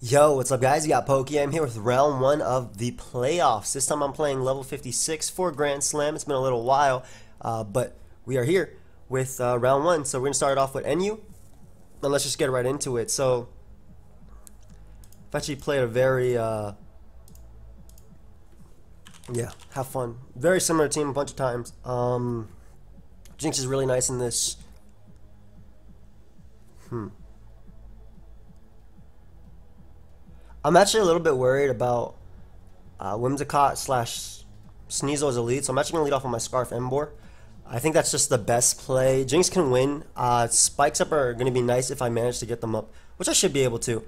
Yo, what's up guys? You got Pokey. I'm here with round 1 of the playoffs. This time I'm playing level 56 for Grand Slam. It's been a little while, but we are here with round 1. So we're going to start off with NU, and let's just get right into it. So, I've actually played a very, yeah, have fun. Very similar team a bunch of times. Jinx is really nice in this. I'm actually a little bit worried about Whimsicott slash Sneasel's elite, so I'm actually going to lead off with my Scarf Embor. I think that's just the best play. Jinx can win. Spikes up are going to be nice if I manage to get them up, which I should be able to.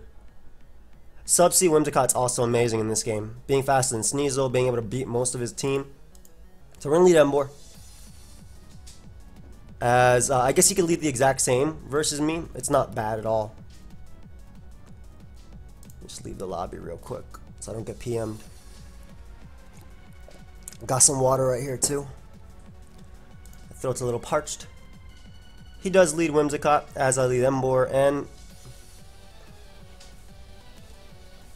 Sub-C Whimsicott's also amazing in this game. Being faster than Sneasel, being able to beat most of his team. So we're going to lead Embor. As I guess he could lead the exact same versus me. It's not bad at all. Just leave the lobby real quick so I don't get PM'd. Got some water right here too. My throat's a little parched. He does lead Whimsicott as I lead Embor, and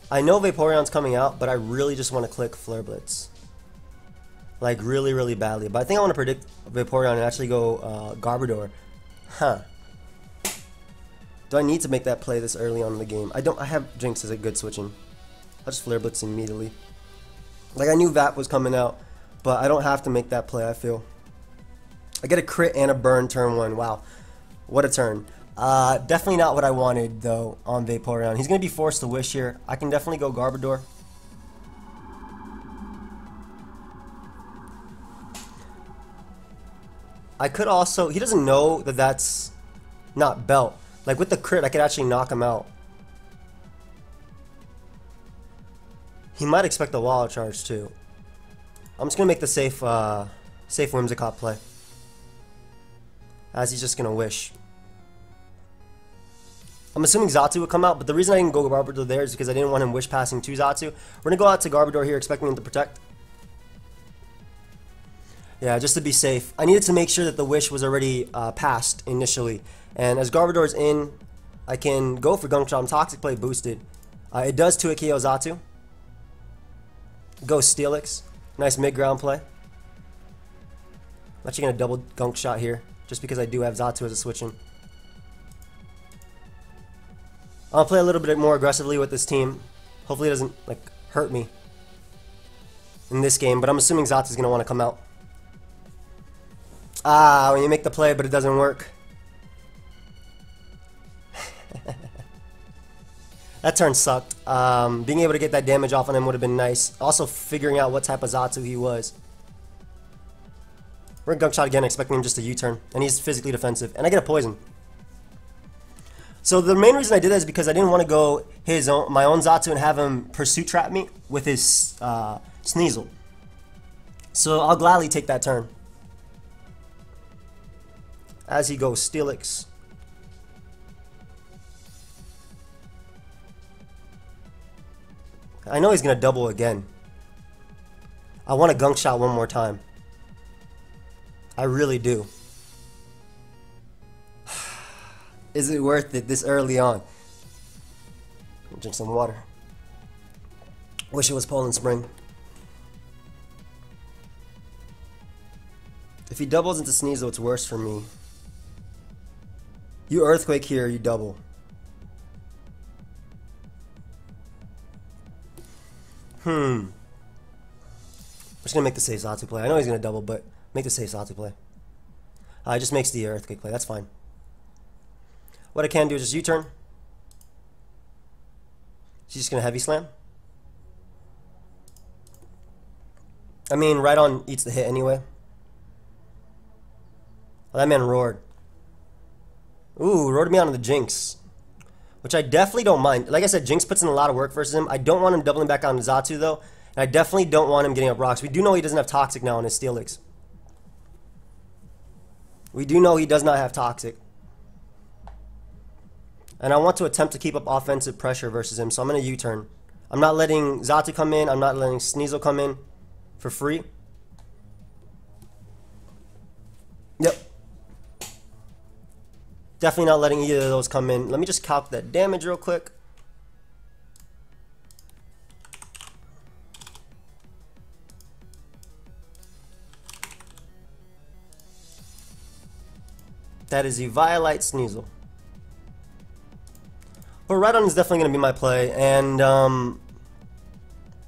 I know Vaporeon's coming out, but I really just want to click Flare Blitz. Like really, really badly. But I think I want to predict Vaporeon and actually go Garbodor. Huh. Do I need to make that play this early on in the game? I have Jinx as a good switching. I'll just Flare Blitz immediately. Like I knew Vap was coming out, but I don't have to make that play, I feel. I get a crit and a burn turn 1. Wow. What a turn. Definitely not what I wanted though on Vaporeon. He's going to be forced to wish here. I can definitely go Garbodor. I could also, he doesn't know that that's not Belt. Like with the crit, I could actually knock him out. He might expect the wall charge too. I'm just gonna make the safe Whimsicott play, as he's just gonna wish. I'm assuming Xatu would come out, but the reason I didn't go Garbodor there is because I didn't want him wish passing to Xatu. We're gonna go out to Garbodor here, expecting him to protect. Yeah, just to be safe. I needed to make sure that the wish was already passed initially. And as Garbodor's in, I can go for Gunk Shot. Toxic Play boosted. It does 2-hit KO Xatu. Go Steelix. Nice mid-ground play. I'm actually going to double Gunk Shot here, just because I do have Xatu as a switching. I'll play a little bit more aggressively with this team. Hopefully it doesn't like hurt me in this game, but I'm assuming Xatu's going to want to come out. When you make the play, but it doesn't work. That turn sucked. Being able to get that damage off on him would have been nice. Also, figuring out what type of Xatu he was. We're gonna Gunk Shot again, expecting him just a U-turn. And he's physically defensive. And I get a poison. So the main reason I did that is because I didn't want to go my own Xatu and have him pursuit trap me with his Sneasel. So I'll gladly take that turn. As he goes Steelix. I know he's going to double again. I want a Gunk Shot one more time. I really do. Is it worth it this early on? Drink some water. Wish it was Poland Spring. If he doubles into Sneasel, it's worse for me. You Earthquake here, you double. I'm just gonna make the safe Xatu play. I know he's gonna double, but make the safe Xatu play. It just makes the Earthquake play. That's fine. What I can do is just U-turn. She's just gonna Heavy Slam. I mean, right on eats the hit anyway. Well, that man roared. Ooh, roared me onto the Jinx. Which I definitely don't mind. Like I said, Jinx puts in a lot of work versus him. I don't want him doubling back on Xatu though. And I definitely don't want him getting up rocks. We do know he doesn't have Toxic now on his Steelix. We do know he does not have Toxic. And I want to attempt to keep up offensive pressure versus him. So I'm going to U-turn. I'm not letting Xatu come in. I'm not letting Sneasel come in for free. Yep. Definitely not letting either of those come in. Let me just calc that damage real quick. That is the Violite Sneasel. But Rhydon is definitely going to be my play, and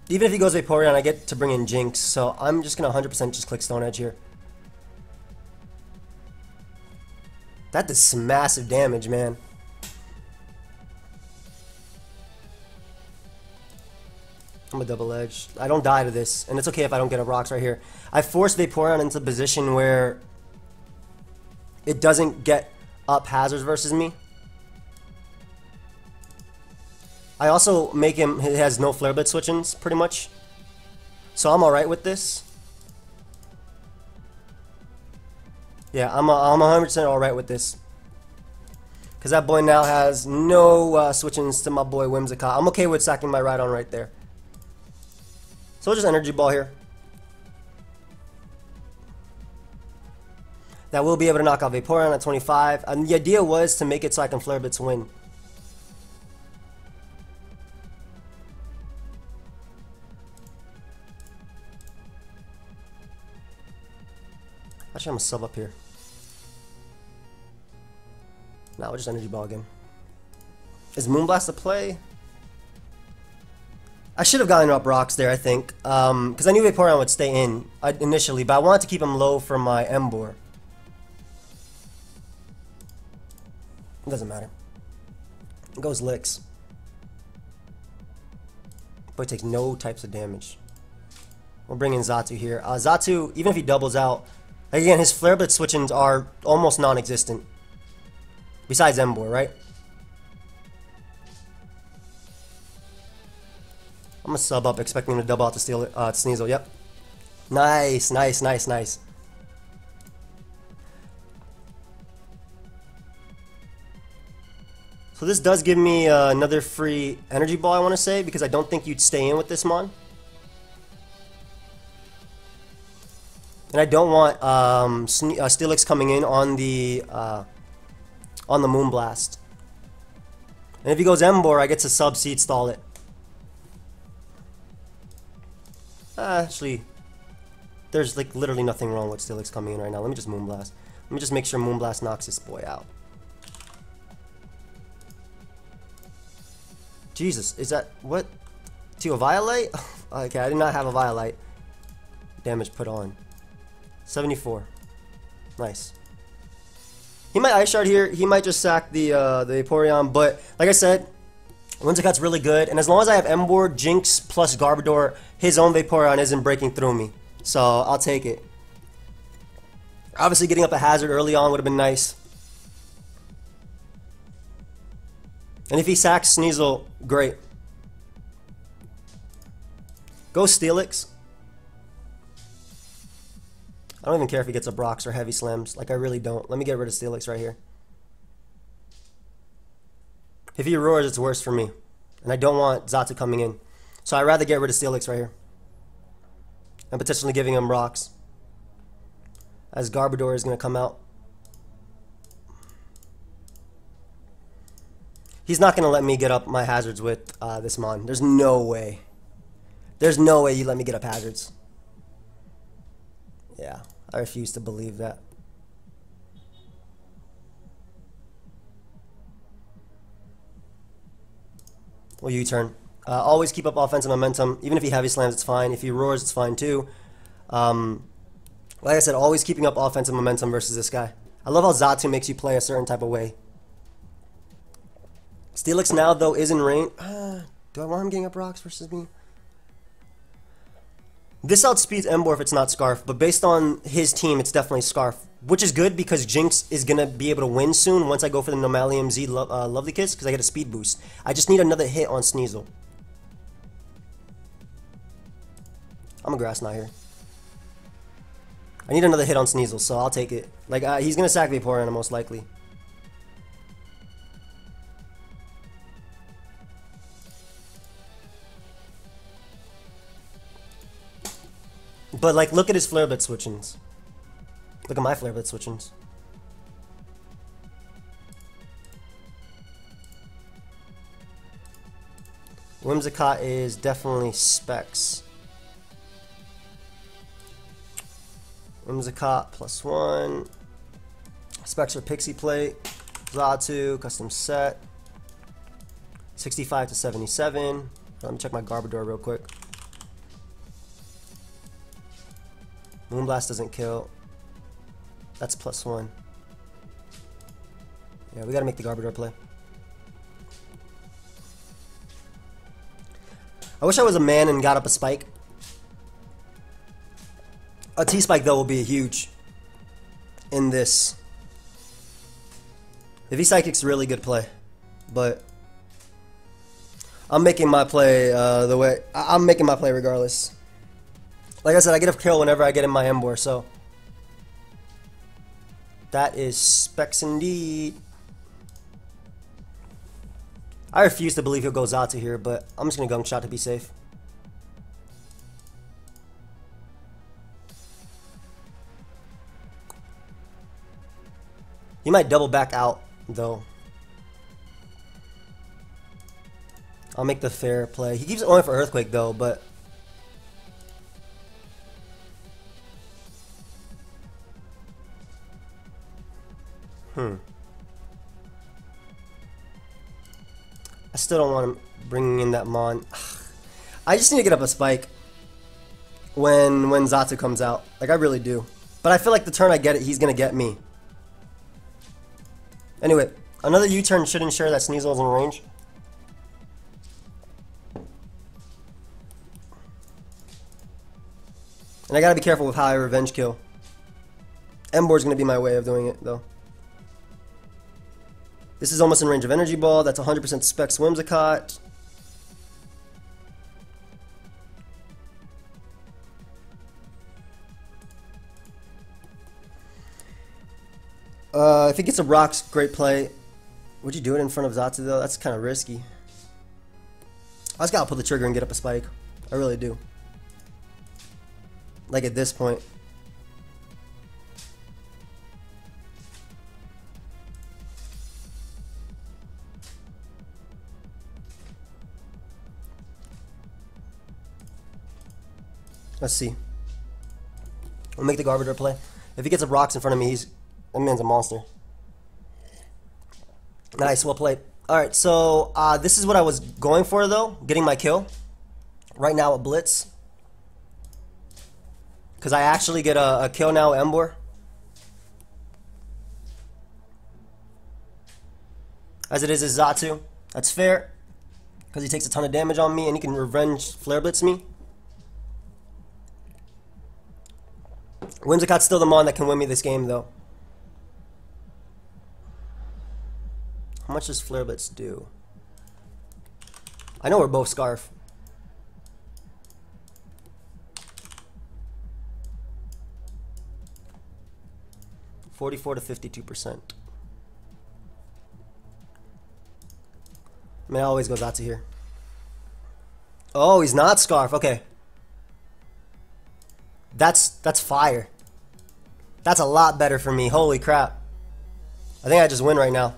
even if he goes Vaporeon, I get to bring in Jinx, so I'm just going to 100% just click Stone Edge here. That does some massive damage, man. I'm a double edge. I don't die to this, and it's okay if I don't get a rocks right here. I force Vaporeon into a position where it doesn't get up hazards versus me. I also make him, he has no Flare Blitz switch-ins, pretty much. So I'm alright with this. Yeah, I'm 100% alright with this. Because that boy now has no switch-ins to my boy Whimsicott. I'm okay with sacking my Rhydon right there. So we'll just Energy Ball here. That will be able to knock out Vaporeon at 25. And the idea was to make it so I can Flare Blitz win. Actually, I'm gonna sub up here. Now we'll just Energy Ball again. Is Moonblast a play? I should have gotten up rocks there, I think. Because I knew Vaporeon would stay in initially, but I wanted to keep him low for my Emboar. It doesn't matter. It goes Licks. Boy takes no types of damage. We'll bring in Xatu here. Xatu, even if he doubles out, again, his Flare Blitz switch-ins are almost non-existent. Besides Emboar, right? I'm gonna sub up, expecting him to double out to steal Sneasel. Yep. Nice, nice, nice, nice. So this does give me another free Energy Ball, I want to say, because I don't think you'd stay in with this Mon. And I don't want Steelix coming in on the Moonblast. And if he goes Emboar, I get to sub-seed stall it. Actually, there's like literally nothing wrong with Steelix coming in right now. Let me just Moonblast. Let me just make sure Moonblast knocks this boy out. Jesus, is that what? To a Violite? Okay, I did not have a Violite. Damage put on. 74. Nice. He might Ice Shard here. He might just sack the Vaporeon, but like I said, Whimsicott's really good, and as long as I have Emboar, Jinx plus Garbodor, his own Vaporeon isn't breaking through me. So I'll take it. Obviously, getting up a hazard early on would have been nice. And if he sacks Sneasel, great. Go Steelix. I don't even care if he gets a Brox or Heavy Slams. Like, I really don't. Let me get rid of Steelix right here. If he roars, it's worse for me. And I don't want Xatu coming in. So I'd rather get rid of Steelix right here. And potentially giving him rocks. As Garbodor is going to come out. He's not going to let me get up my hazards with this Mon. There's no way. There's no way you let me get up hazards. Yeah, I refuse to believe that. Well, U-turn. Always keep up offensive momentum. Even if he heavy slams, it's fine. If he roars, it's fine too. Like I said, always keeping up offensive momentum versus this guy. I love how Xatu makes you play a certain type of way. Steelix now, though, is in range. Do I want him getting up rocks versus me? This outspeeds Emboar if it's not Scarf, but based on his team, it's definitely Scarf. Which is good because Jinx is going to be able to win soon once I go for the Nomalium Z Lovely Kiss because I get a speed boost. I just need another hit on Sneasel. I'm a Grass Knot here. I need another hit on Sneasel, so I'll take it. Like, he's going to sack Vaporeon most likely. But, like, look at his Flare Blitz switch-ins. Look at my Flare Blitz switch-ins. Whimsicott is definitely Specs. Whimsicott +1. Specs for Pixie Plate, Xatu, custom set, 65 to 77. Let me check my Garbodor real quick. Moonblast doesn't kill. That's +1. Yeah, we gotta make the Garbodor play. I wish I was a man and got up a spike. A T-Spike though will be huge in this. If he Psychic's really good play, but I'm making my play the way I'm making my play regardless. Like I said, I get a kill whenever I get in my Emboar, so that is specs indeed. I refuse to believe he'll go Xatu here, but I'm just gonna Gunk Shot to be safe. He might double back out though. I'll make the fair play. He keeps going for Earthquake though, but I still don't want him bringing in that Mon. I just need to get up a spike when Xatu comes out. Like, I really do. But I feel like the turn I get it, he's going to get me. Anyway, another U-turn should ensure that Sneasel's in range. And I got to be careful with how I revenge kill. Emboar's going to be my way of doing it, though. This is almost in range of Energy Ball. That's 100% Specs Whimsicott. If he gets a Rocks, great play. Would you do it in front of Xatu, though? That's kind of risky. I just gotta pull the trigger and get up a spike. I really do. Like at this point. Let's see. We'll make the Garbodor play. If he gets a Rocks in front of me, that man's a monster. Nice, well played. Alright, so this is what I was going for though, getting my kill. Right now at Blitz. Because I actually get a kill now at Emboar. As it is Xatu. That's fair. Because he takes a ton of damage on me and he can revenge Flare Blitz me. Whimsicott's still the Mon that can win me this game, though. How much does Flare Blitz do? I know we're both Scarf. $44 to 52%. I mean, I always goes out to here. Oh, he's not Scarf. Okay. That's fire. That's a lot better for me. Holy crap. I think I just win right now.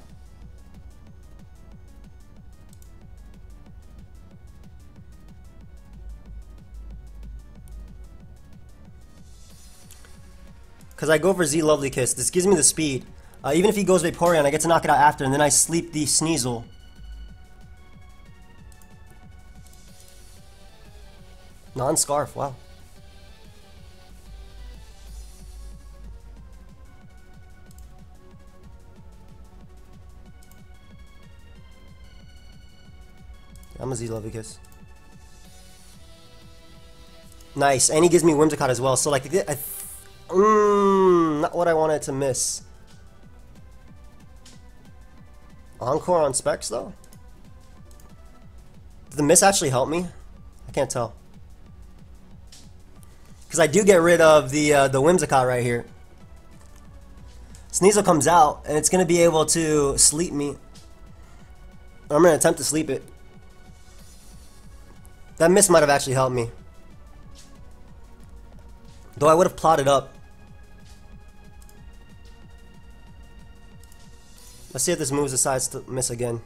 Because I go for Z Lovely Kiss. This gives me the speed. Even if he goes Vaporeon, I get to knock it out after, and then I sleep the Sneasel. Non-Scarf, wow. I'm a Z Lovely Kiss. Nice, and he gives me Whimsicott as well. So like, not what I wanted to miss. Encore on Specs though. Did the miss actually help me? I can't tell. Because I do get rid of the Whimsicott right here. Sneasel comes out and it's gonna be able to sleep me. I'm gonna attempt to sleep it. That miss might have actually helped me. Though I would have plotted up. Let's see if this move decides to miss again.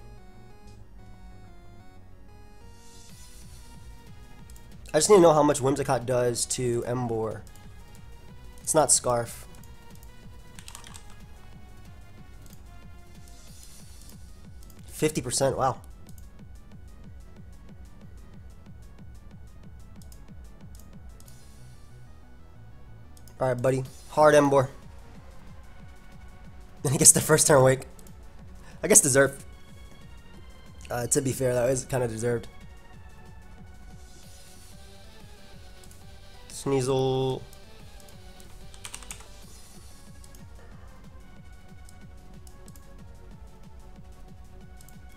I just need to know how much Whimsicott does to Emboar. It's not Scarf. 50%, wow. Alright, buddy. Hard Embor. And he gets the first turn wake. I guess deserved. To be fair, that was kind of deserved. Sneasel.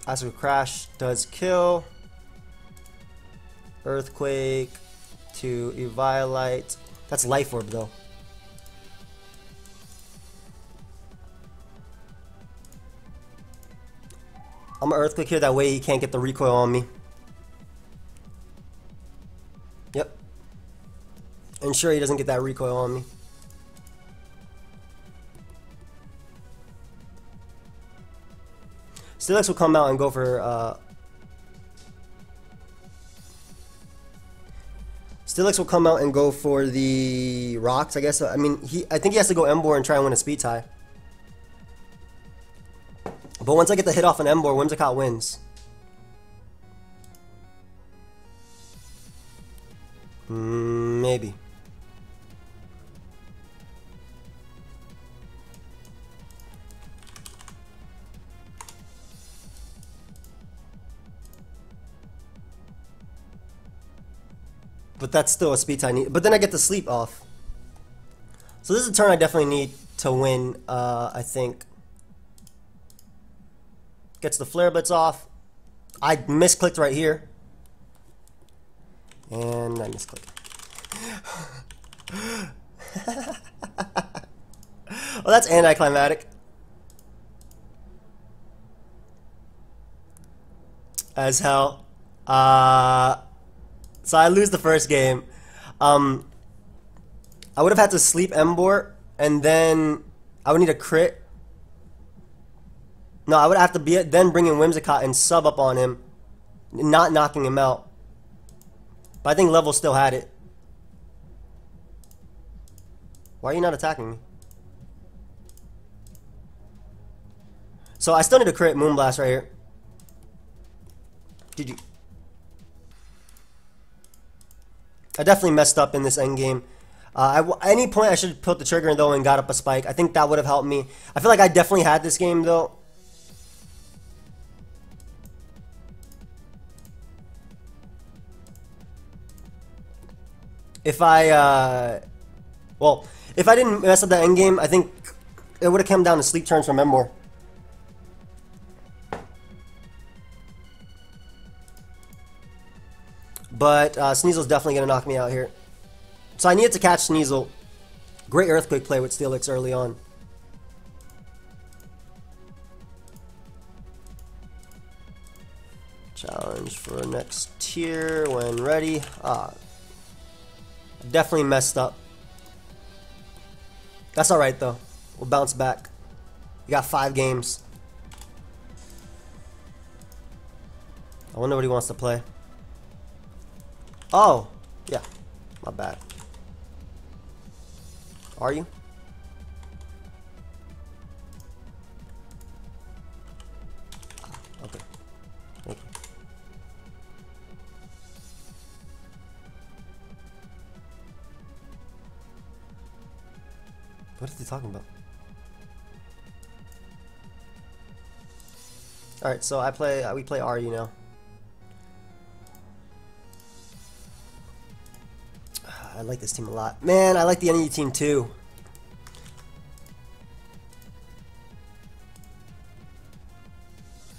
Astral Crash does kill. Earthquake to Eviolite. That's Life Orb though. I'm gonna Earthquake here, that way he can't get the recoil on me. Yep. Ensure he doesn't get that recoil on me. Steelix will come out and go for Steelix will come out and go for the rocks, I guess. I mean, I think he has to go Embor and try and win a speed tie. But once I get the hit off an Embor, Whimsicott wins. Maybe. But that's still a speed tie. But then I get the sleep off. So this is a turn I definitely need to win, I think. Gets the Flare Blitz off. I misclicked right here. And I misclicked. Well, that's anticlimactic. As hell. So I lose the first game. I would have had to sleep Embor, and then I would need a crit. No, I would have to then bring in Whimsicott and sub up on him, not knocking him out. But I think Level still had it. Why are you not attacking me? So I still need a crit Moonblast right here. GG. I definitely messed up in this endgame. At any point I should have put the trigger though and got up a spike. I think that would have helped me. I feel like I definitely had this game though. If I, well, if I didn't mess up the endgame, I think it would have come down to sleep turns from Embor. But Sneasel's definitely going to knock me out here. So I needed to catch Sneasel. Great Earthquake play with Steelix early on. Challenge for next tier when ready. Definitely messed up. That's alright though. We'll bounce back. We got 5 games. I wonder what he wants to play. Oh, yeah. My bad. Are you? Okay. Thank you. What is he talking about? Alright, so we play RU now. I like this team a lot. Man, I like the NE team too.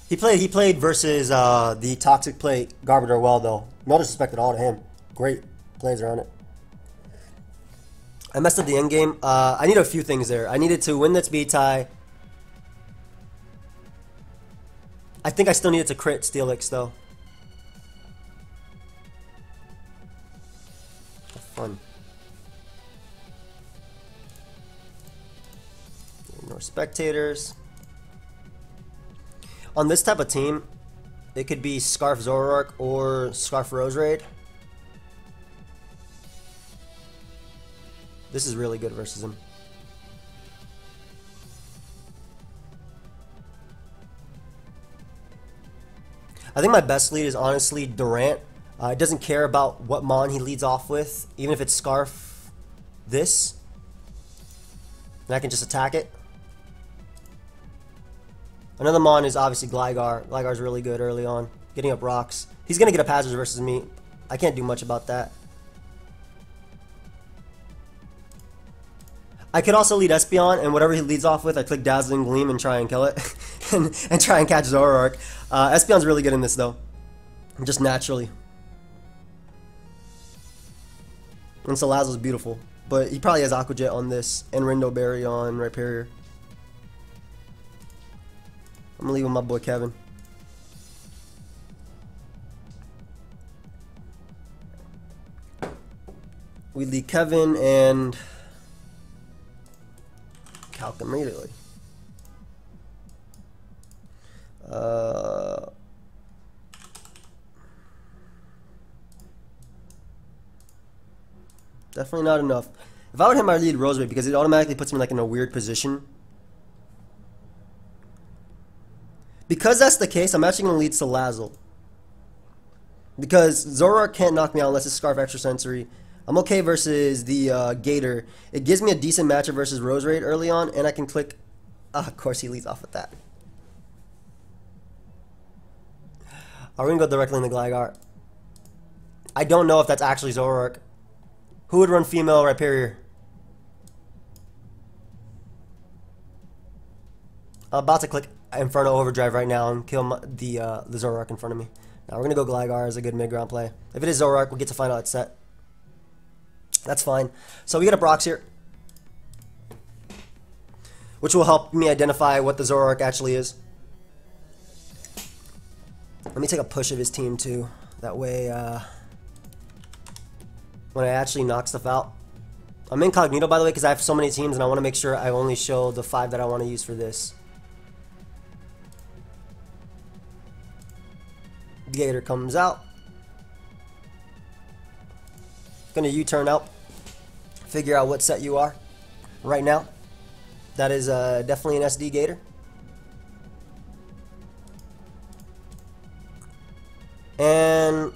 He played versus the Toxic Play Garbodor well though. No disrespect at all to him. Great plays are on it. I messed up the end game. I need a few things there. I needed to win that speed tie. I think I still needed to crit Steelix though. Fun. No spectators. On this type of team, it could be Scarf Zoroark or Scarf Roserade. This is really good versus him. I think my best lead is honestly Durant. It doesn't care about what Mon he leads off with, even if it's Scarf this. And I can just attack it. Another Mon is obviously Gligar. Gligar's really good early on, getting up rocks. He's going to get up hazards versus me. I can't do much about that. I could also lead Espeon, and whatever he leads off with, I click Dazzling Gleam and try and kill it. and try and catch Zoroark. Espeon's really good in this, though. Just naturally. And Salazzle's beautiful. But he probably has Aqua Jet on this, and Rindo Berry on Rhyperior. I'm gonna leave with my boy Kevin. We lead Kevin and Calc immediately. Definitely not enough. If I would hit my lead Roserade, because it automatically puts me like in a weird position. Because that's the case, I'm actually going to lead Salazzle. Because Zoroark can't knock me out unless it's Scarf Extrasensory. I'm okay versus the Gator. It gives me a decent matchup versus Roserade early on, and I can click... of course he leads off with that. We're going to go directly in the Gligar. I don't know if that's actually Zoroark. Who would run female Rhyperior? I'm about to click Inferno Overdrive right now and kill the Zoroark in front of me. Now we're going to go Gligar as a good mid-ground play. If it is Zoroark, we get to find out it's set. That's fine. So we get up rocks here, which will help me identify what the Zoroark actually is. Let me take a push of his team too. That way, when I actually knock stuff out. I'm incognito, by the way, because I have so many teams and I want to make sure I only show the 5 that I want to use for this. Gator comes out. Gonna U-turn out. Figure out what set you are right now. That is definitely an SD Gator. And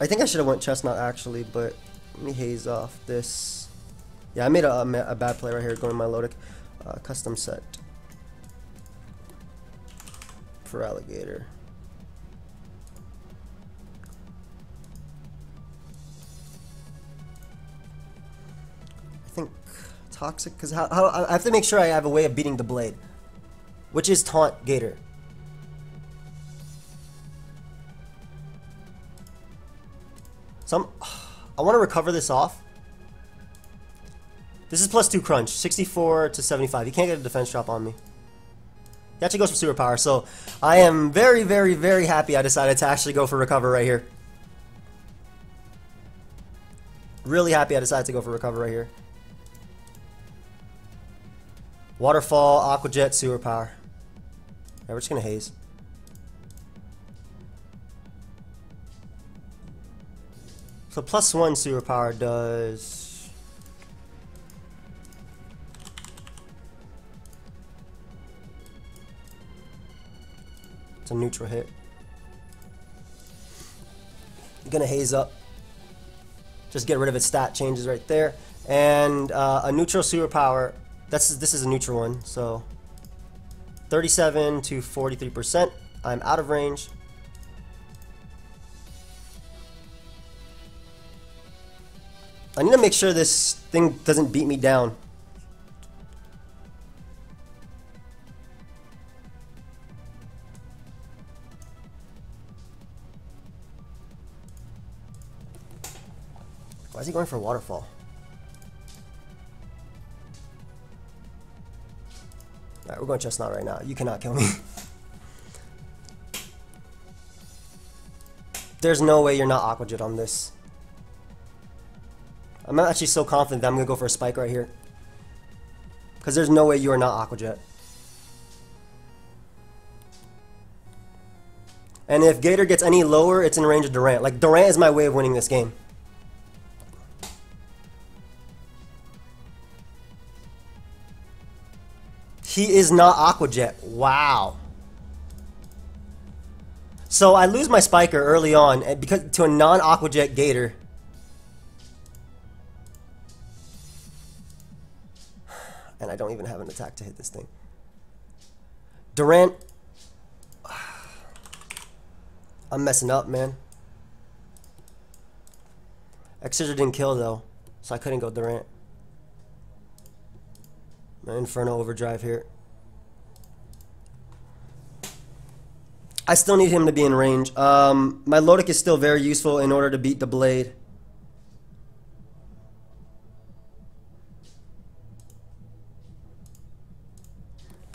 I think I should have went Chestnut actually, but let me haze off this. Yeah, I made a bad play right here going to my Lodic. Custom set for Alligator. I think Toxic, because how I have to make sure I have a way of beating the Blade, which is Taunt Gator. So I want to recover this off. This is +2 crunch, 64 to 75. He can't get a defense drop on me. He actually goes for super power, so I am very, very, very happy I decided to actually go for recover right here. Really happy I decided to go for recover right here. Waterfall, Aqua Jet, Sewer Power. Yeah, we're just gonna haze. So +1 Sewer Power does... It's a neutral hit. Gonna haze up. Just get rid of its stat changes right there. And a neutral Sewer Power. This is a neutral one, so 37 to 43%. I'm out of range. I need to make sure this thing doesn't beat me down. Why is he going for a waterfall? Alright, we're going Chestnut right now. You cannot kill me. There's no way you're not Aqua Jet on this. I'm actually so confident that I'm going to go for a spike right here. Because there's no way you are not Aqua Jet. And if Gator gets any lower, it's in range of Durant. Like, Durant is my way of winning this game. He is not Aqua Jet. Wow. So I lose my Spiker early on because to a non-Aqua Jet Gator. And I don't even have an attack to hit this thing. Durant. I'm messing up, man. X-Scissor didn't kill though, so I couldn't go Durant. Inferno Overdrive here. I still need him to be in range. My Lodic is still very useful in order to beat the Blade.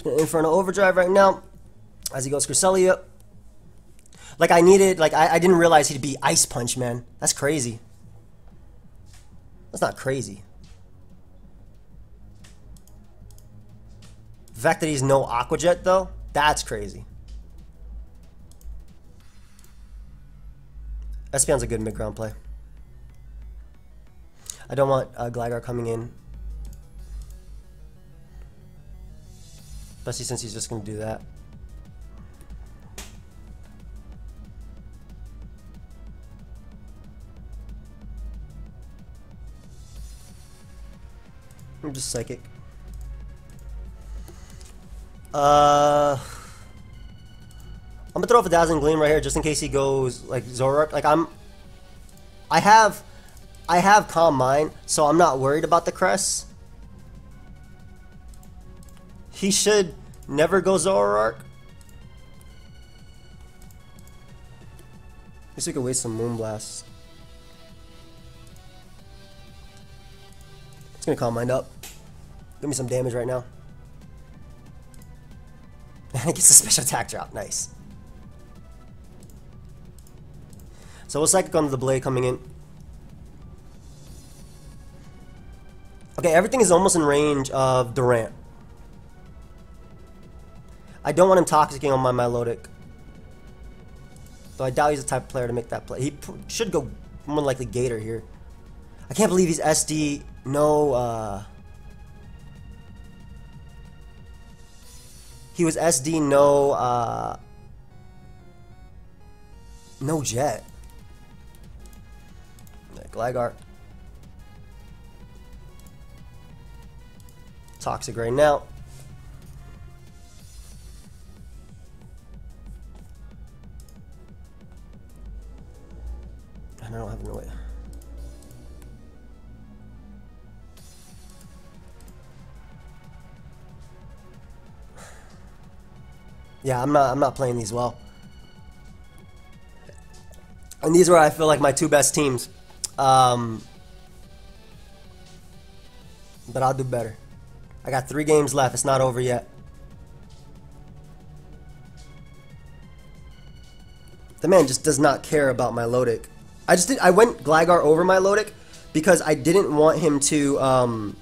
Inferno Overdrive right now as he goes Cresselia. Like I needed, like I didn't realize he'd be Ice Punch, man. That's crazy. That's not crazy. The fact that he's no Aqua Jet though, that's crazy. Espeon's a good mid-ground play. I don't want Gligar coming in. Especially since he's just going to do that. I'm just Psychic. I'm gonna throw up a Dazzling Gleam right here just in case he goes like Zoroark. Like I have Calm Mind, so I'm not worried about the Crest. He should never go Zoroark. At least we could waste some Moonblast. It's gonna Calm Mind up. Give me some damage right now. And it gets a special attack drop. Nice. So we'll Psychic onto the Blade coming in. Okay, everything is almost in range of Durant. I don't want him Toxicking on my Milotic. Though I doubt he's the type of player to make that play. He should go more likely Gator here. I can't believe he's SD. No, he was SD, no Jet. Gligar. Toxic right now. And I don't have no way. Yeah, I'm not playing these well. And these were, I feel like, my two best teams. But I'll do better. I got 3 games left. It's not over yet. The man just does not care about my Lodic. I went Gligar over my Lodic because I didn't want him to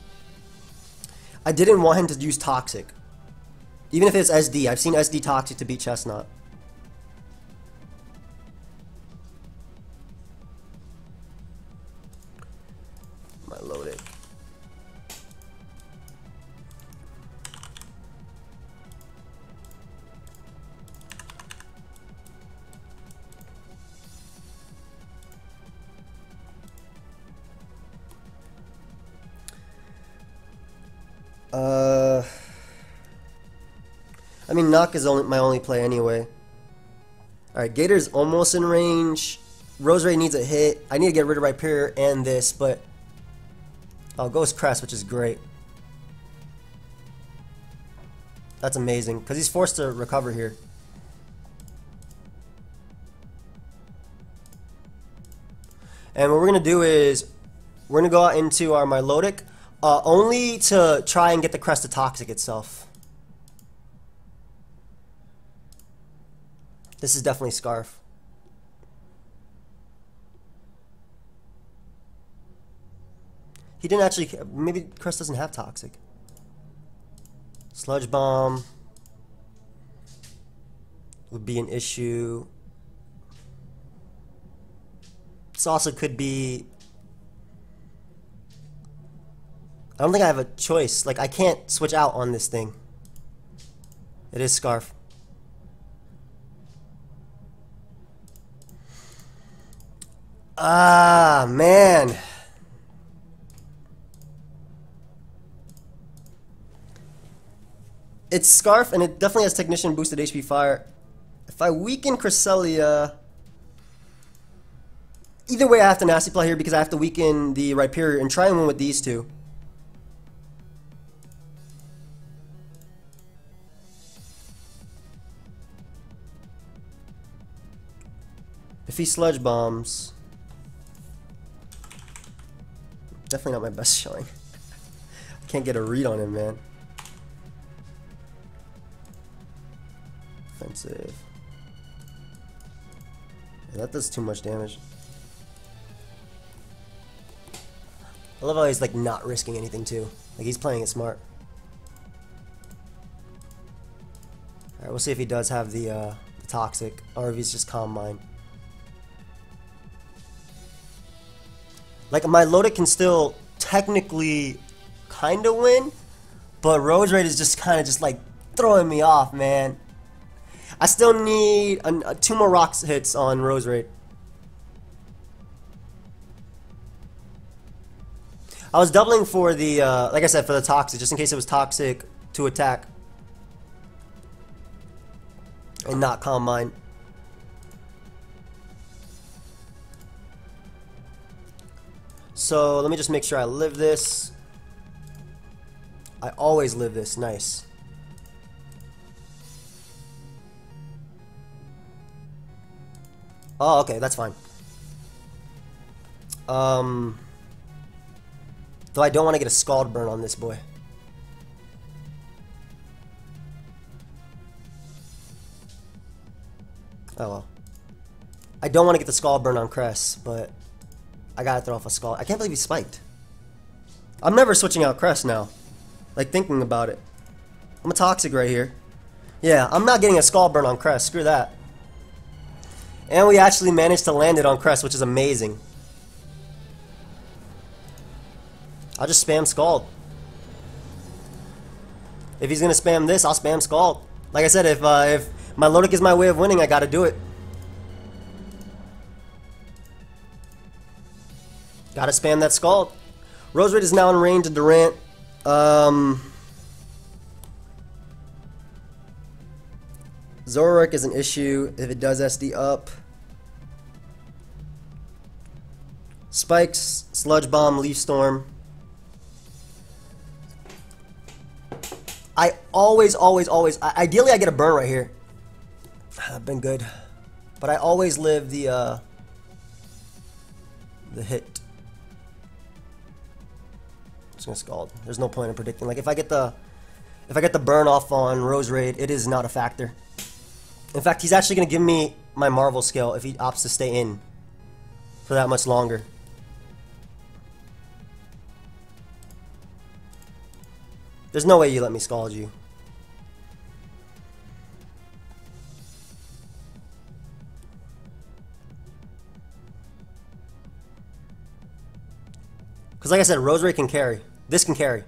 use Toxic. Even if it's SD. I've seen SD Toxic to beat Chestnut. My Lodic. I mean, Knock is my only play anyway. Alright, Gator's almost in range. Roserade needs a hit. I need to get rid of Rhyperior and this, but oh, Ghost Crest, which is great. That's amazing, because he's forced to recover here. And what we're going to do is, we're going to go out into our Milotic, only to try and get the Crest to Toxic itself. This is definitely Scarf. He didn't actually, maybe Crest doesn't have Toxic. Sludge Bomb would be an issue. This also could be, I don't think I have a choice. Like, I can't switch out on this thing. It is Scarf. Ah, man. It's Scarf, and it definitely has Technician boosted HP Fire. If I weaken Cresselia... Either way, I have to Nasty Plot here because I have to weaken the Rhyperior and try and win with these two. If he Sludge Bombs... Definitely not my best showing. I can't get a read on him, man. Offensive. Yeah, that does too much damage. I love how he's like not risking anything too. Like he's playing it smart. Alright, we'll see if he does have the Toxic or if he's just Calm Mind. Like my Lodic can still technically kinda win, but Roserade is just kinda just like throwing me off, man. I still need 2 more Rocks hits on Roserade. I was doubling for the, like I said, for the Toxic, just in case it was Toxic to attack. And not Calm Mind. So, let me just make sure I live this. I always live this, nice. Oh, okay, that's fine. Though I don't want to get a Scald Burn on this boy. Oh well. I don't want to get the Scald Burn on Cress, but I gotta throw off a Scald. I can't believe he spiked. I'm never switching out Cress now. Like, thinking about it. I'm a Toxic right here. Yeah, I'm not getting a Scald Burn on Cress. Screw that. And we actually managed to land it on Cress, which is amazing. I'll just spam Scald. If he's gonna spam this, I'll spam Scald. Like I said, if my Lodic is my way of winning, I gotta do it. Gotta spam that Scald. Roserade is now in range of Durant. Zoroark is an issue if it does SD up. Spikes, Sludge Bomb, Leaf Storm. I always, ideally I get a burn right here. I've been good. But I always live the hit. I'm just gonna Scald. There's no point in predicting. Like if I get the burn off on Roserade, it is not a factor. In fact, he's actually gonna give me my Marvel Scale if he opts to stay in for that much longer. There's no way you let me Scald you. Because like I said, Roserade can carry. This can carry.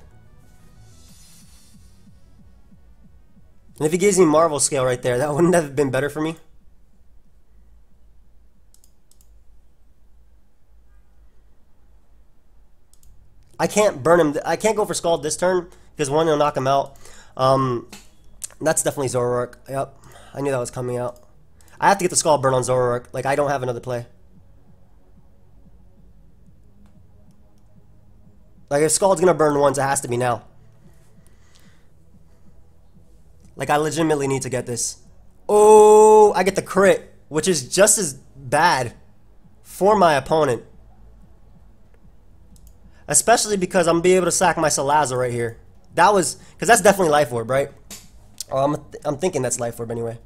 And if he gives me Marvel Scale right there, that wouldn't have been better for me. I can't burn him. I can't go for Scald this turn because one, it'll knock him out. That's definitely Zoroark. Yep, I knew that was coming out. I have to get the Scald burn on Zoroark. Like I don't have another play. Like if Scald's gonna burn once, it has to be now. Like I legitimately need to get this. Oh, I get the crit, which is just as bad for my opponent. Especially because I'm be able to sack my Salazzle right here. That was, because that's definitely Life Orb, right? Oh, I'm thinking that's Life Orb anyway.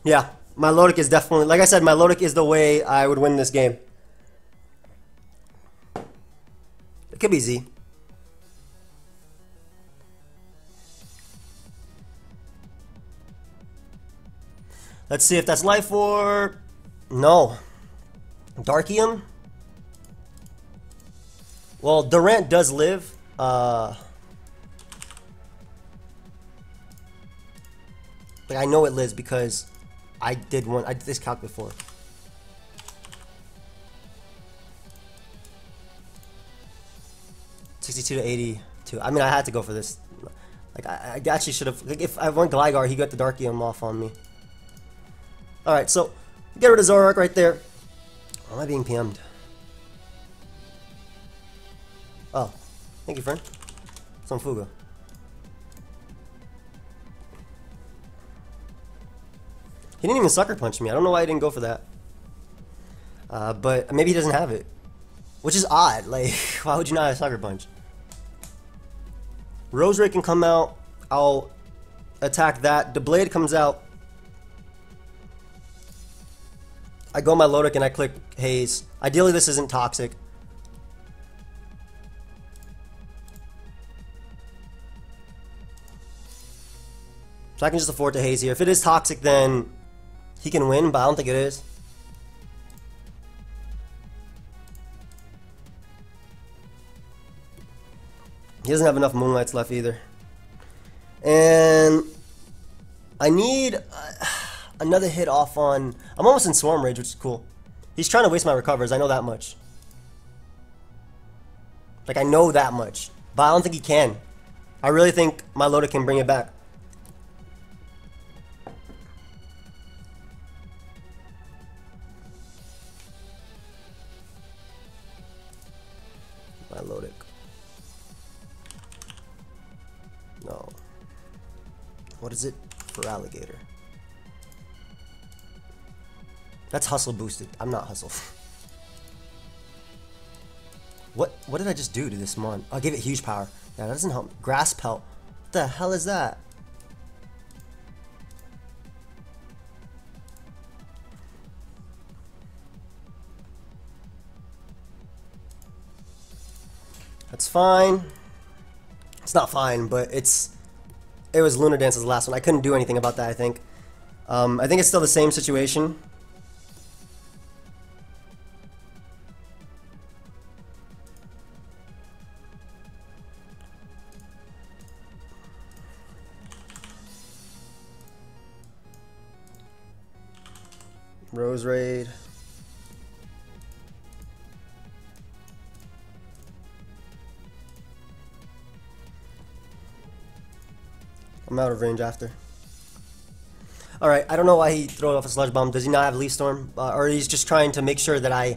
Yeah, my Lodic is definitely, like I said, my Lodic is the way I would win this game. It could be Z. Let's see if that's Life Orb. No. Darkium? Well, Durant does live. Like, I know it lives because I did this calc before. $62 to $82. I mean, I had to go for this. Like, I actually should have. Like, if I went Gligar, he got the Dark EM off on me. Alright, so get rid of Zoroark right there. Why am I being PM'd? Oh, thank you, friend. Some Fuga. He didn't even Sucker Punch me. I don't know why he didn't go for that. But maybe he doesn't have it. Which is odd. Like, why would you not have Sucker Punch? Roserade can come out. I'll attack that. The Blade comes out. I go Milotic and I click Haze. Ideally, this isn't toxic. So I can just afford to Haze here. If it is toxic, then he can win, but I don't think it is. He doesn't have enough Moonlights left either. And I need another hit off on... I'm almost in Swarm Rage, which is cool. He's trying to waste my recovers, I know that much. Like, I know that much. But I don't think he can. I really think Milotic can bring it back. Milotic. No. What is it for Alligator? That's Hustle boosted. I'm not Hustle. What did I just do to this mon? I gave it huge power. Yeah, that doesn't help me. Grass Pelt. What the hell is that? That's fine. It's not fine, but it was Lunar Dance as the last one. I couldn't do anything about that, I think. I think it's still the same situation. Roserade. I'm out of range after. Alright, I don't know why he threw off a Sludge Bomb. Does he not have Leaf Storm? Or he's just trying to make sure that I...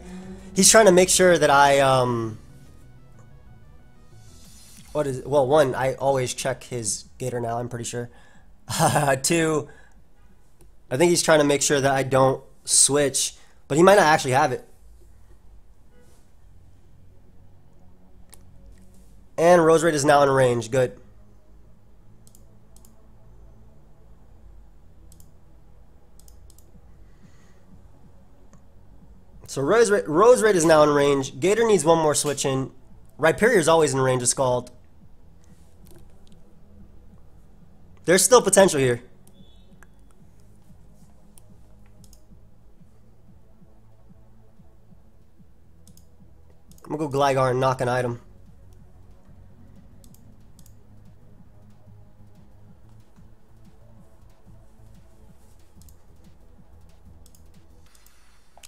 He's trying to make sure that I, What is... Well, one, I always check his Gator now, I'm pretty sure. Two, I think he's trying to make sure that I don't switch. But he might not actually have it. And Roserade is now in range. Good. So Roserade is now in range. Gator needs one more switch in. Rhyperior is always in range of Scald. There's still potential here. I'm gonna go Gligar and knock an item.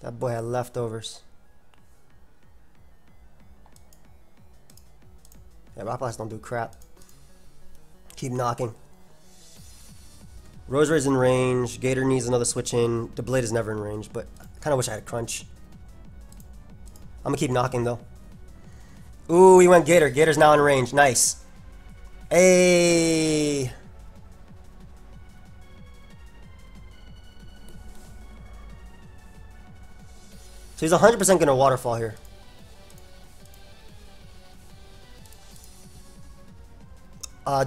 That boy had leftovers. Yeah, Rock Blast don't do crap. Keep knocking. Roserade's in range. Gator needs another switch in. The Blade is never in range, but I kind of wish I had a Crunch. I'm gonna keep knocking though. Ooh, he went Gator. Gator's now in range. Nice. Hey. So he's 100% gonna Waterfall here.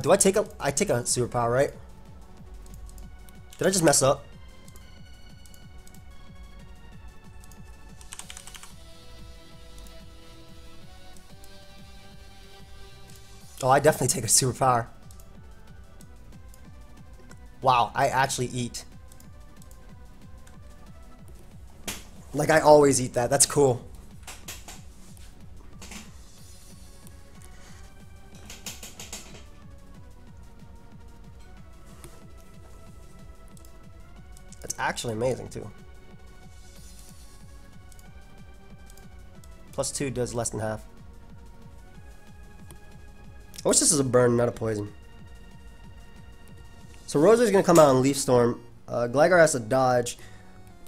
Do I take a... I take a Superpower, right? Did I just mess up? Oh, I definitely take a Superpower. Wow, I actually eat. Like, I always eat that. That's cool. actually amazing too. +2 does less than half. I wish this is a burn, not a poison. So Roser's gonna come out on Leaf Storm. Gligar has to dodge.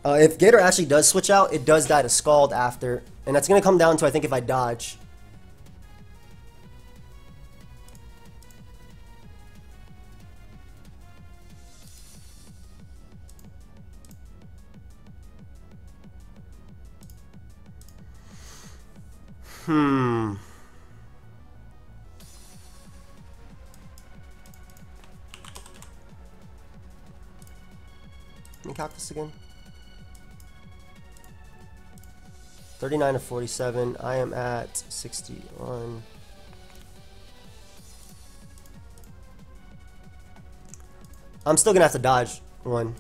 If Gator actually does switch out, it does die to Scald after. And that's gonna come down to, I think, if I dodge. Let me calc this again. 39 to 47. I am at 61. I'm still gonna have to dodge one.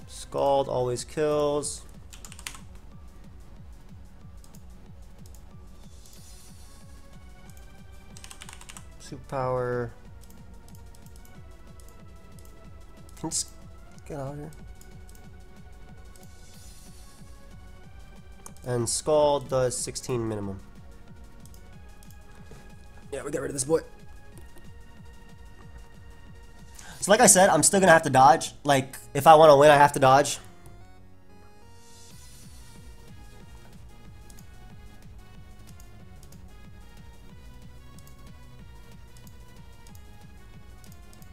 Scald always kills. Superpower. Can you just get out of here? And Scald does 16 minimum. Yeah, we get rid of this boy. So like I said, I'm still gonna have to dodge. Like, if I want to win, I have to dodge.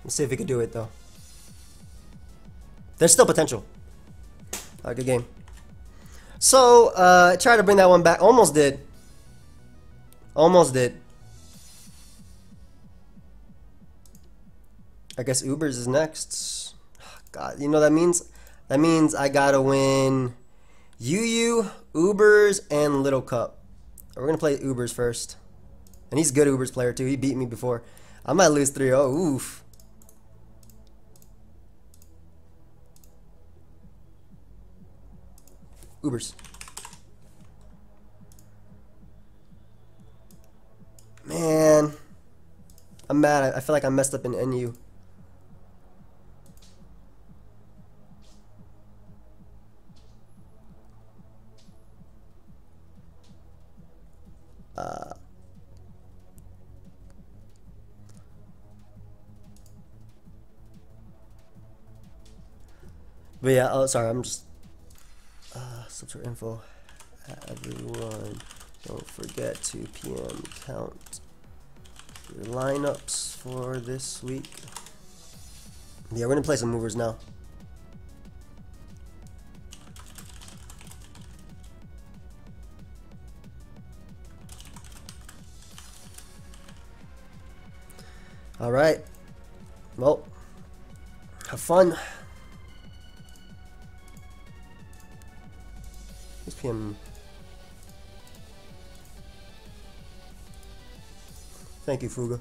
Let's see if we can do it though. There's still potential. Good game. So, try to bring that one back. Almost did. Almost did. I guess Ubers is next. God, you know that means? That means I gotta win UU, Ubers, and Little Cup. We're gonna play Ubers first. And he's a good Ubers player too. He beat me before. I might lose 3-0. Oof. Ubers. Man. I'm mad. I feel like I messed up in NU. But yeah, oh sorry, I'm just subscribe info. Everyone, don't forget to PM count your lineups for this week. Yeah, we're gonna play some movers now. All right. Well, have fun. Let's PM. Thank you, Fuga.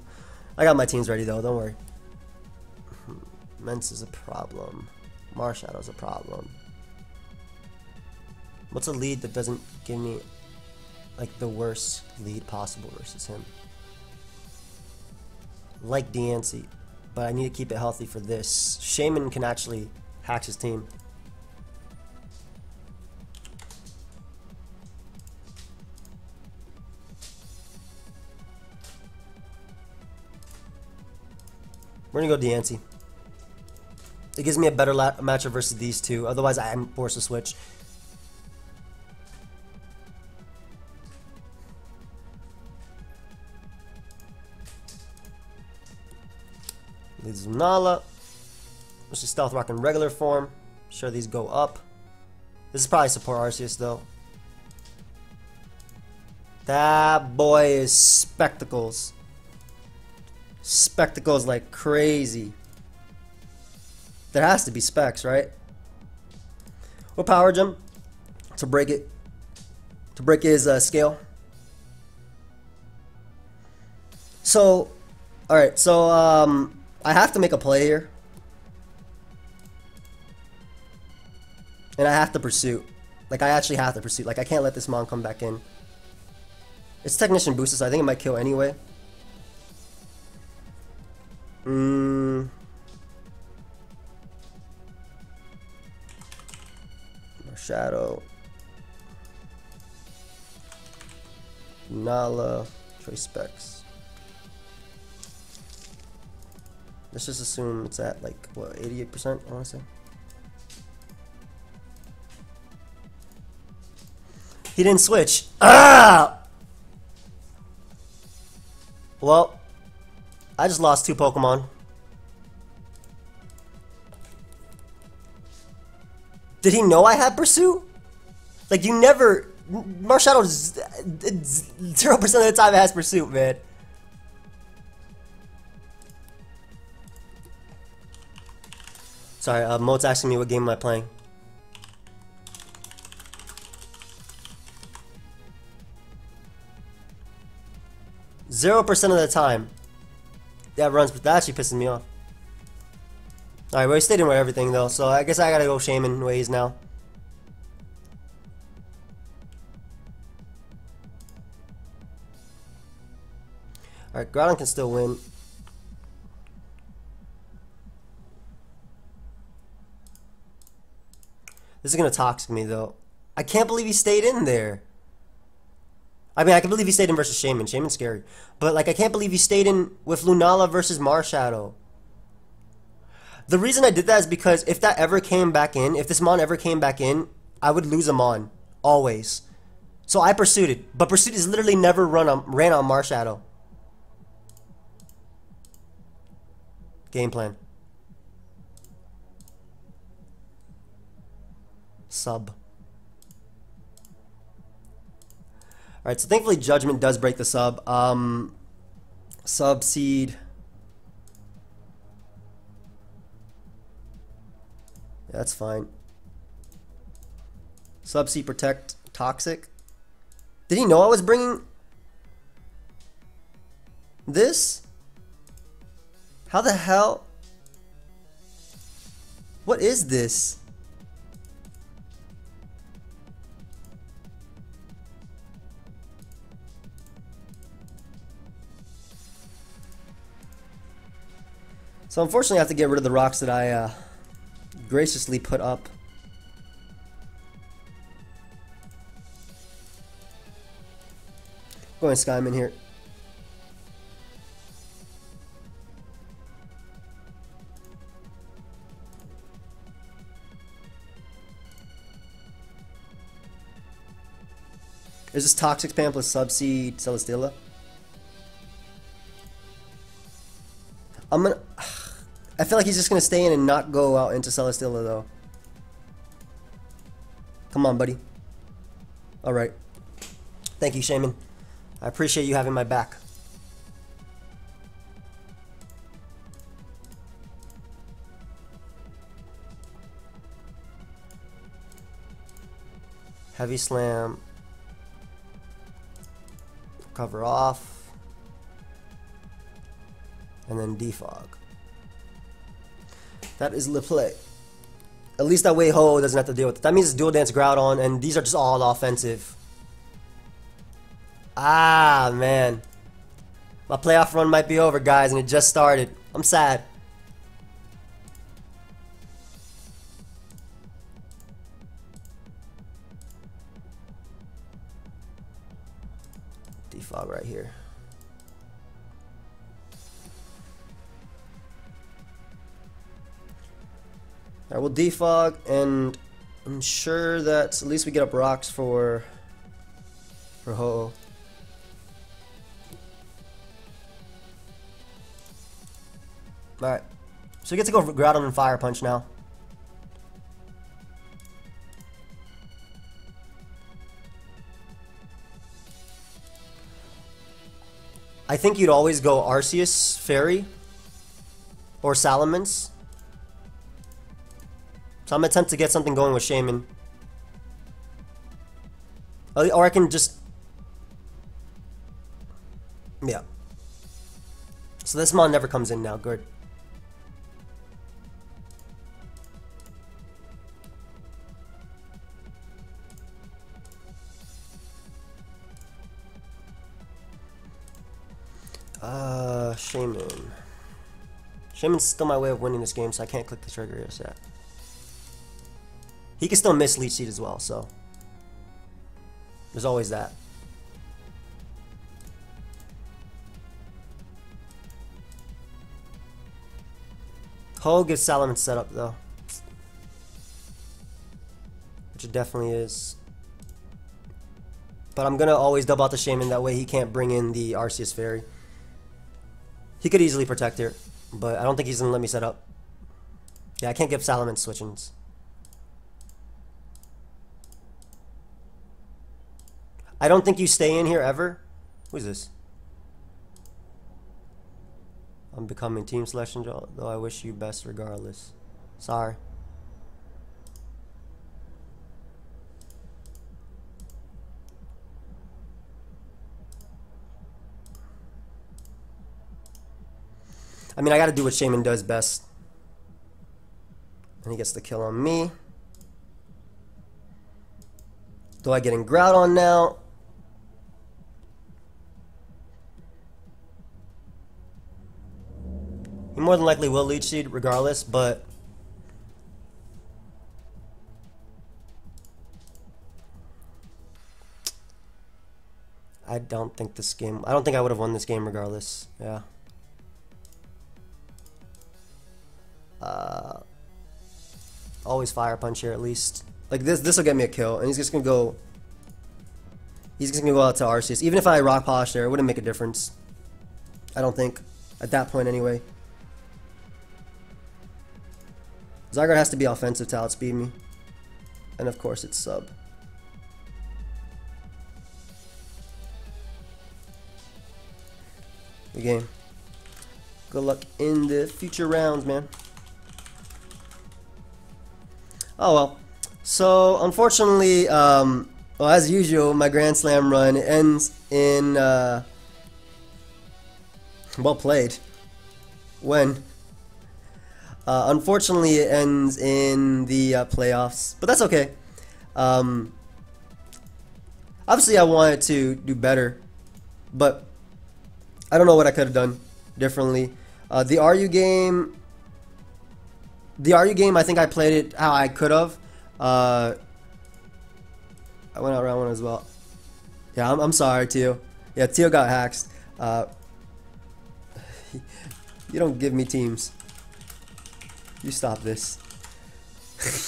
I got my teams ready though, don't worry. Mence is a problem. Marshallow's a problem. What's a lead that doesn't give me like the worst lead possible versus him? Like Deancey, but I need to keep it healthy for this. Shaman can actually hack his team. We're gonna go Deancey. It gives me a better matchup versus these two. Otherwise, I am forced to switch. Leads Lunala. Let's just Stealth Rock in regular form. Sure, these go up. This is probably support Arceus though. That boy is spectacles. Spectacles like crazy. There has to be specs, right? We'll power gem to break it. To break his scale. So, alright, so I have to make a play here. And I have to pursue. Like, I actually have to pursue. Like, I can't let this Mon come back in. It's Technician boosted, so I think it might kill anyway. Shadow. Nala. Choice specs. Let's just assume it's at like, what, 88%, I want to say. He didn't switch. Ah! Well, I just lost 2 Pokemon. Did he know I had Pursuit? Like, you never... Marshadow 0% of the time has Pursuit, man. Sorry, Mo's asking me what game am I playing. %0 of the time. That runs, but that actually pisses me off. Alright, well, he stayed in with everything, though, so I guess I gotta go Shaman ways now. Alright, Groudon can still win. This is gonna toxic me, though. I can't believe he stayed in there. I mean, I can believe he stayed in versus Shaman. Shaman's scary. But, like, I can't believe he stayed in with Lunala versus Marshadow. The reason I did that is because if that ever came back in, if this Mon ever came back in, I would lose a Mon. Always. So I pursued it. But Pursuit is literally never ran on Marshadow. Game plan. Sub. Alright, so thankfully Judgment does break the sub. Sub Seed. Yeah, that's fine. Sub Seed Protect. Toxic. Did he know I was bringing this? How the hell? What is this? So unfortunately I have to get rid of the rocks that I graciously put up. Going Skyman here. Is this Toxic Spam plus Subseed Celesteela? I'm gonna... I feel like he's just gonna stay in and not go out into Celesteela though. Come on, buddy. Alright. Thank you, Shaman. I appreciate you having my back. Heavy Slam. Cover off. And then defog. That is the play. At least that way Ho doesn't have to deal with it. That means it's Dual Dance Groudon, and these are just all offensive. Ah, man. My playoff run might be over, guys, and it just started. I'm sad. Defog right here. Alright, we'll defog and ensure that at least we get up rocks for Ho. Alright. So we get to go for Groudon and Fire Punch now. I think you'd always go Arceus, Fairy, or Salamence. So I'm gonna attempt to get something going with Shaman. Or I can just... Yeah. So this Mon never comes in now, good. Shaman. Shaman's still my way of winning this game, so I can't click the trigger just yet. He can still miss Leech Seed as well, so there's always that. Ho gets Salamence set up though, which it definitely is. But I'm gonna always double out the Shaman, that way he can't bring in the Arceus Fairy. He could easily protect her, but I don't think he's gonna let me set up. Yeah, I can't give Salamence switch-ins. I don't think you stay in here ever. Who's this? I'm becoming team selection, though I wish you best regardless. Sorry. I mean, I gotta do what Shaman does best. And he gets the kill on me. Do I get in Groudon now? He more than likely will Leech Seed regardless, but I don't think this game, I don't think I would have won this game regardless. Yeah. Always Fire Punch here at least. Like this will get me a kill, and he's just gonna go. He's just gonna go out to Arceus. Even if I Rock Polish there, it wouldn't make a difference. I don't think at that point anyway. Zygarde has to be offensive to outspeed me, and of course it's sub. The game. Good luck in the future rounds, man. Oh well. So unfortunately, well, as usual, my Grand Slam run ends in well played. When unfortunately it ends in the playoffs, but that's okay. Obviously, I wanted to do better, but I don't know what I could have done differently. The RU game. I think I played it how I could have. I went out round one as well. Yeah, I'm sorry, Teo. Yeah, Teo got hacked. You don't give me teams. You stop this.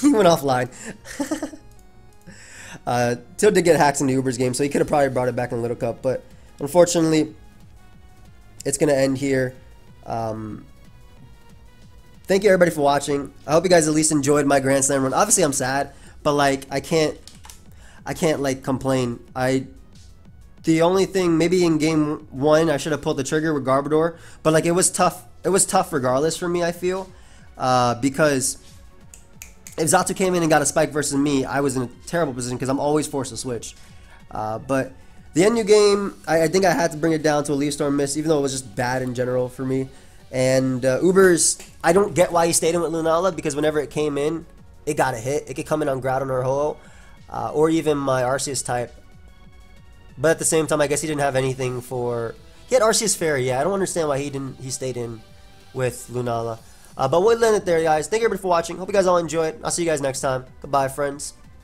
He went offline. Teo did get hacked in the Ubers game, so he could have probably brought it back in Little Cup, but unfortunately, it's going to end here. Thank you everybody for watching. I hope you guys at least enjoyed my Grand Slam run. Obviously I'm sad, but like I can't like complain. The only thing, maybe in game 1 I should have pulled the trigger with Garbodor, but like it was tough regardless for me, I feel. Because if Zatu came in and got a spike versus me, I was in a terrible position because I'm always forced to switch. But the NU game, I think I had to bring it down to a Leaf Storm miss, even though it was just bad in general for me. And Ubers, I don't get why he stayed in with Lunala, because whenever it came in, it got a hit. It could come in on Groudon or Ho-Oh, or even my Arceus type. But at the same time, I guess he didn't have anything for... He had Arceus Fairy, yeah. I don't understand why he stayed in with Lunala. But we'll end it there, guys. Thank you everybody for watching. Hope you guys all enjoyed. I'll see you guys next time. Goodbye, friends.